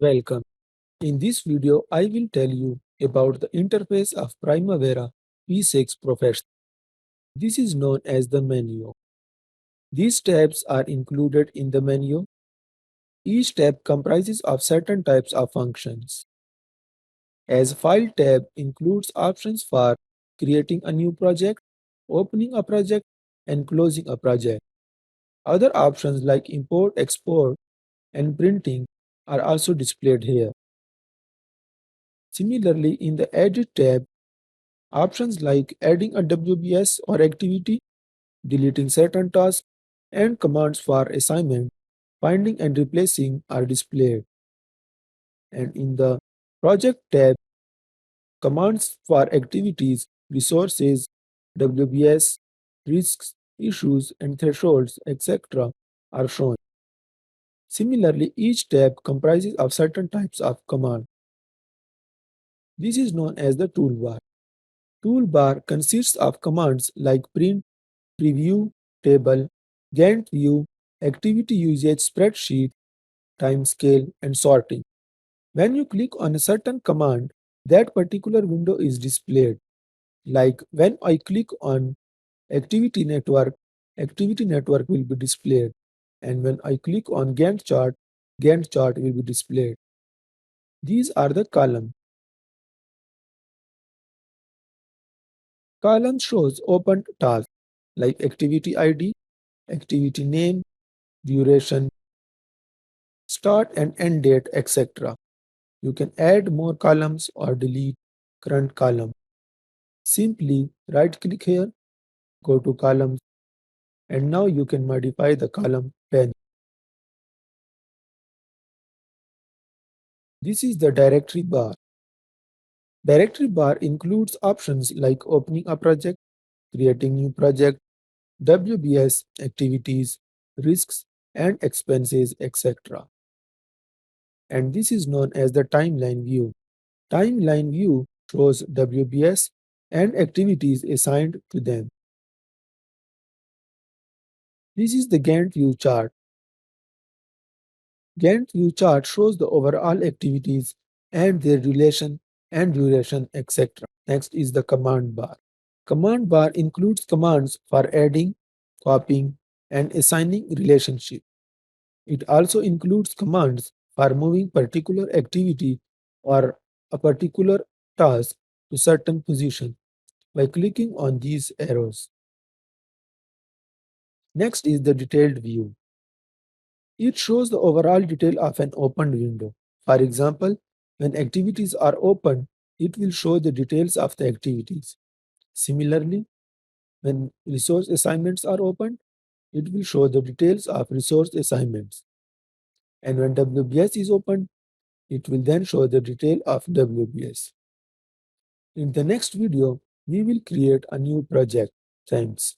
Welcome. In this video, I will tell you about the interface of Primavera P6 Professional. This is known as the menu. These tabs are included in the menu. Each tab comprises of certain types of functions. As File tab includes options for creating a new project, opening a project, and closing a project. Other options like import, export, and printing are also displayed here. Similarly, in the Edit tab, options like adding a WBS or activity, deleting certain tasks, and commands for assignment, finding and replacing are displayed. And in the Project tab, commands for activities, resources, WBS, risks, issues, and thresholds, etc. are shown. Similarly, each tab comprises of certain types of command. This is known as the toolbar. Toolbar consists of commands like print, preview, table, Gantt View, activity usage spreadsheet, timescale, and sorting. When you click on a certain command, that particular window is displayed. Like when I click on activity network will be displayed. And when I click on Gantt chart will be displayed. These are the columns. Column shows opened tasks like activity ID, activity name, duration, start and end date, etc. You can add more columns or delete current column. Simply right-click here, go to columns, and now you can modify the column pen. This is the directory bar. Directory bar includes options like opening a project, creating new project, WBS activities, risks and expenses, etc. And this is known as the timeline view. Timeline view shows WBS and activities assigned to them. This is the Gantt view chart. Gantt view chart shows the overall activities and their relation and duration, etc. Next is the command bar. Command bar includes commands for adding, copying, and assigning relationship. It also includes commands for moving particular activity or a particular task to certain position by clicking on these arrows. Next is the detailed view. It shows the overall detail of an opened window. For example, when activities are opened, it will show the details of the activities. Similarly, when resource assignments are opened, it will show the details of resource assignments. And when WBS is opened, it will then show the detail of WBS. In the next video, we will create a new project. Thanks.